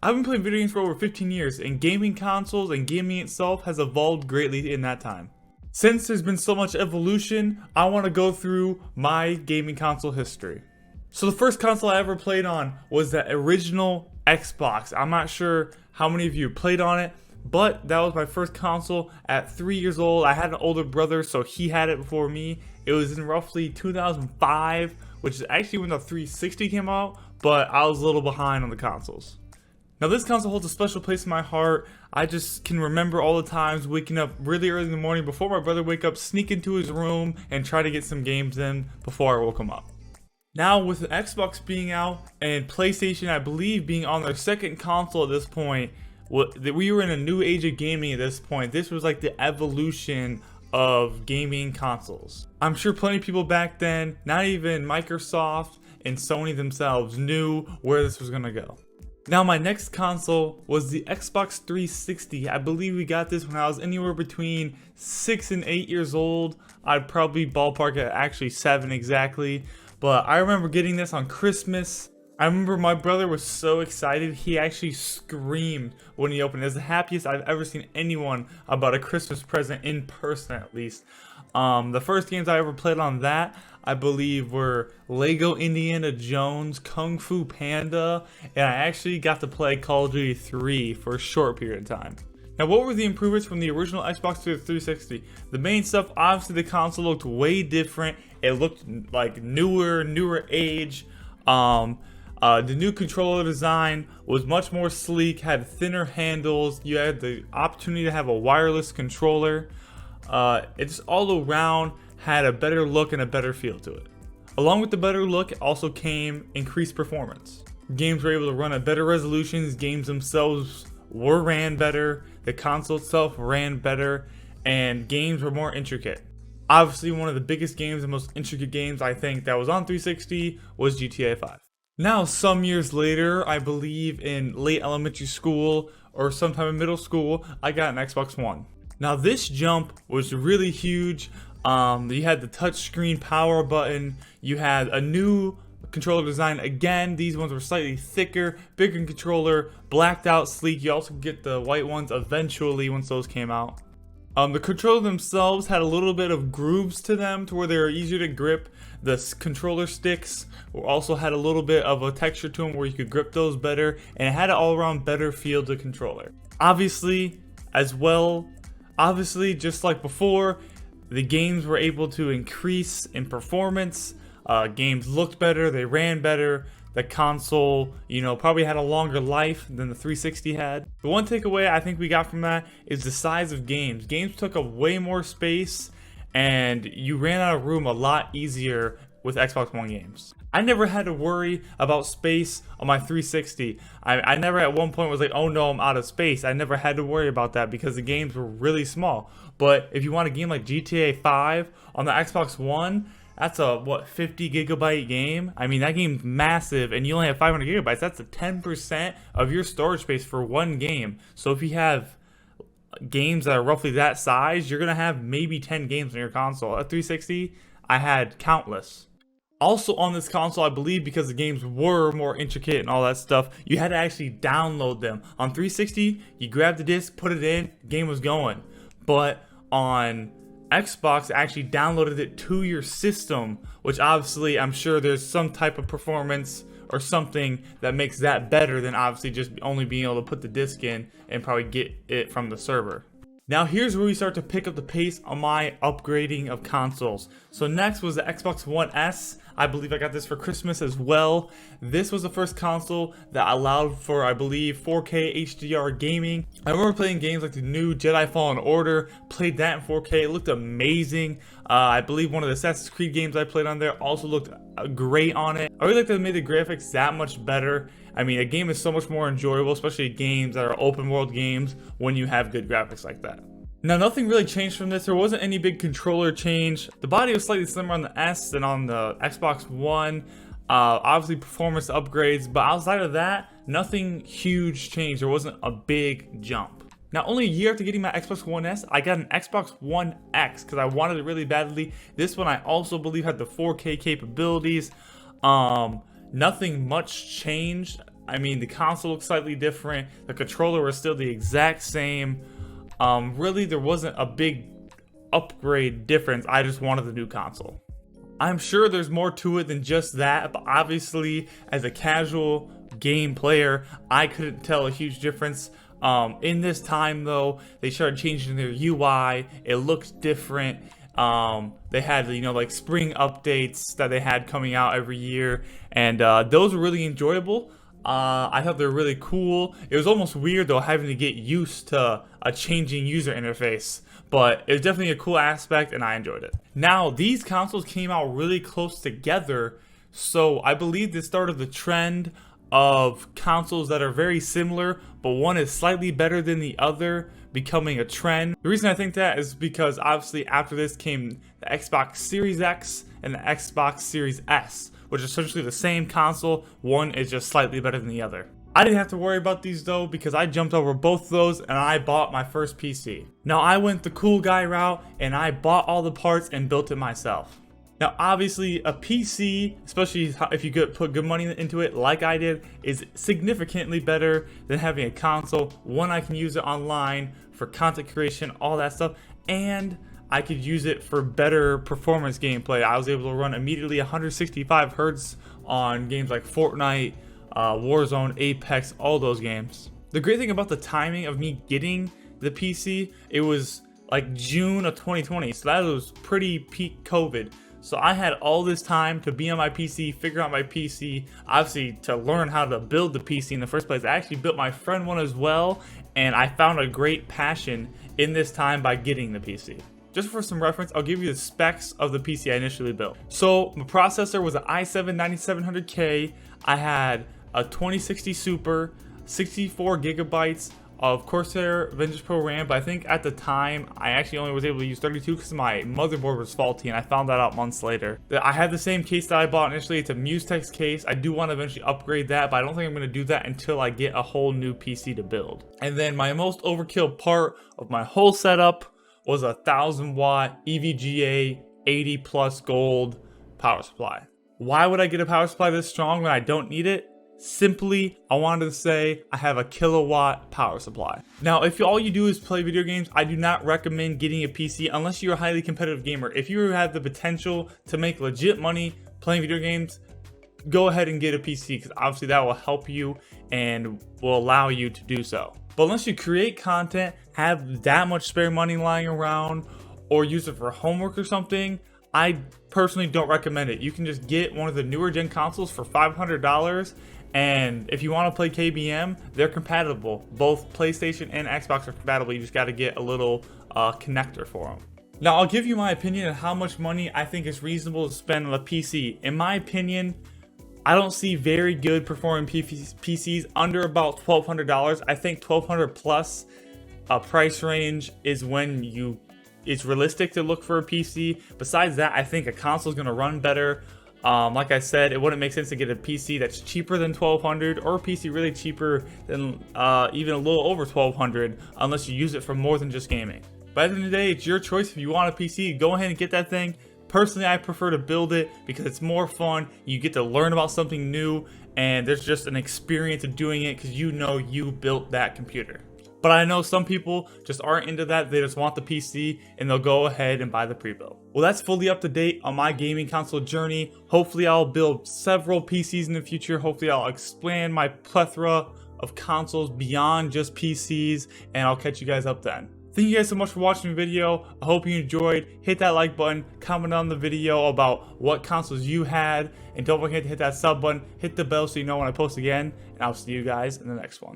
I've been playing video games for over 15 years, and gaming consoles and gaming itself has evolved greatly in that time. Since there's been so much evolution, I want to go through my gaming console history. So the first console I ever played on was the original Xbox. I'm not sure how many of you played on it, but that was my first console at 3 years old. I had an older brother, so he had it before me. It was in roughly 2005, which is actually when the 360 came out, but I was a little behind on the consoles. Now this console holds a special place in my heart. I just can remember all the times waking up really early in the morning before my brother wake up, sneak into his room and try to get some games in before I woke him up. Now with the Xbox being out and PlayStation, I believe, being on their second console at this point, we were in a new age of gaming at this point. This was like the evolution of gaming consoles. I'm sure plenty of people back then, not even Microsoft and Sony themselves, knew where this was gonna go. Now my next console was the Xbox 360. I believe we got this when I was anywhere between 6 and 8 years old. I'd probably ballpark at actually 7 exactly. But I remember getting this on Christmas. I remember my brother was so excited, he actually screamed when he opened it. It was the happiest I've ever seen anyone about a Christmas present, in person at least. The first games I ever played on that, I believe, were Lego Indiana Jones, Kung Fu Panda, and I actually got to play Call of Duty 3 for a short period of time. Now, what were the improvements from the original Xbox to the 360? The main stuff, obviously the console looked way different. It looked like newer age. The new controller design was much more sleek, had thinner handles. You had the opportunity to have a wireless controller. It just all around had a better look and a better feel to it. Along with the better look, it also came increased performance. Games were able to run at better resolutions, games themselves ran better, the console itself ran better, and games were more intricate. Obviously, one of the biggest games and most intricate games I think that was on 360 was GTA 5. Now, some years later, I believe in late elementary school or sometime in middle school, I got an Xbox One. Now this jump was really huge. You had the touchscreen power button, you had a new controller design. Again, these ones were slightly thicker, bigger controller, blacked out, sleek. You also get the white ones eventually once those came out. The controller themselves had a little bit of grooves to them to where they were easier to grip. The controller sticks also had a little bit of a texture to them where you could grip those better, and it had an all-around better feel to the controller. Obviously, just like before, the games were able to increase in performance. Games looked better, they ran better. The console, probably had a longer life than the 360 had. The one takeaway I think we got from that is the size of games. Games took up way more space, and you ran out of room a lot easier with Xbox One games. I never had to worry about space on my 360. I never at one point was like, oh no, I'm out of space. I never had to worry about that because the games were really small. But if you want a game like GTA 5 on the Xbox One, that's a 50 gigabyte game. I mean, that game's massive, and you only have 500 gigabytes. That's a 10% of your storage space for one game. So if you have games that are roughly that size, you're gonna have maybe 10 games on your console. At 360, I had countless. Also on this console, I believe, because the games were more intricate and all that stuff, you had to actually download them. On 360, you grabbed the disc, put it in, game was going. But on Xbox, actually downloaded it to your system, which obviously I'm sure there's some type of performance or something that makes that better than obviously just only being able to put the disc in and probably get it from the server. Now here's where we start to pick up the pace on my upgrading of consoles. So next was the Xbox One S. I believe I got this for Christmas as well. This was the first console that allowed for, I believe, 4K HDR gaming. I remember playing games like the new Jedi Fallen Order, played that in 4K, it looked amazing. I believe one of the Assassin's Creed games I played on there also looked great on it. I really like that they made the graphics that much better. I mean, a game is so much more enjoyable, especially games that are open world games, when you have good graphics like that. Now, nothing really changed from this. There wasn't any big controller change. The body was slightly slimmer on the S than on the Xbox One. Obviously, performance upgrades, but outside of that, nothing huge changed. There wasn't a big jump. Now, only a year after getting my Xbox One S, I got an Xbox One X because I wanted it really badly. This one I also believe had the 4K capabilities. Nothing much changed I mean, the console looks slightly different. The controller was still the exact same. Really, there wasn't a big upgrade difference. I just wanted the new console. I'm sure there's more to it than just that, but obviously, as a casual game player, I couldn't tell a huge difference. In this time, though, they started changing their UI. It looked different. They had, like spring updates that they had coming out every year, and those were really enjoyable. I thought they were really cool. It was almost weird though, having to get used to a changing user interface, but it was definitely a cool aspect and I enjoyed it. Now, these consoles came out really close together, so I believe this started the trend of consoles that are very similar, but one is slightly better than the other, becoming a trend. The reason I think that is because obviously after this came the Xbox Series X and the Xbox Series S, which is essentially the same console. One is just slightly better than the other. I didn't have to worry about these though, because I jumped over both of those and I bought my first PC. Now, I went the cool guy route and I bought all the parts and built it myself. Now, obviously, a PC, especially if you put good money into it like I did, is significantly better than having a console. One, I can use it online for content creation, all that stuff, and I could use it for better performance gameplay. I was able to run immediately 165 Hz on games like Fortnite, Warzone, Apex, all those games. The great thing about the timing of me getting the PC, it was like June of 2020, so that was pretty peak COVID. So I had all this time to be on my PC, figure out my PC, obviously to learn how to build the PC in the first place. I actually built my friend one as well, and I found a great passion in this time by getting the PC. Just for some reference, I'll give you the specs of the PC I initially built. So my processor was an i7-9700K. I had a 2060 Super, 64 gigabytes of Corsair Vengeance Pro RAM, but I think at the time I actually only was able to use 32 because my motherboard was faulty, and I found that out months later. I had the same case that I bought initially. It's a Mutex case. I do want to eventually upgrade that, but I don't think I'm going to do that until I get a whole new PC to build. And then my most overkill part of my whole setup was a 1000-watt EVGA 80 plus gold power supply. Why would I get a power supply this strong when I don't need it? Simply, I wanted to say I have a kilowatt power supply. Now, if all you do is play video games, I do not recommend getting a PC unless you're a highly competitive gamer. If you have the potential to make legit money playing video games, go ahead and get a PC, because obviously that will help you and will allow you to do so. But unless you create content, have that much spare money lying around, or use it for homework or something, I personally don't recommend it. You can just get one of the newer gen consoles for $500, and if you want to play KBM, they're compatible. Both PlayStation and Xbox are compatible. You just got to get a little connector for them. Now, I'll give you my opinion on how much money I think is reasonable to spend on a PC. In my opinion, I don't see very good performing PCs under about $1,200. I think $1,200 plus price range is when it's realistic to look for a PC. Besides that, I think a console is going to run better. Like I said, it wouldn't make sense to get a PC that's cheaper than $1,200 or a PC really cheaper than even a little over $1,200 unless you use it for more than just gaming. But at the end of the day, it's your choice. If you want a PC, go ahead and get that thing. Personally, I prefer to build it because it's more fun. You get to learn about something new, and there's just an experience of doing it because you built that computer. But I know some people just aren't into that. They just want the PC and they'll go ahead and buy the pre-built. Well, that's fully up to date on my gaming console journey. Hopefully I'll build several PCs in the future. Hopefully I'll expand my plethora of consoles beyond just PCs, and I'll catch you guys up then. Thank you guys so much for watching the video. I hope you enjoyed. Hit that like button, comment on the video about what consoles you had, and don't forget to hit that sub button, hit the bell so you know when I post again, and I'll see you guys in the next one.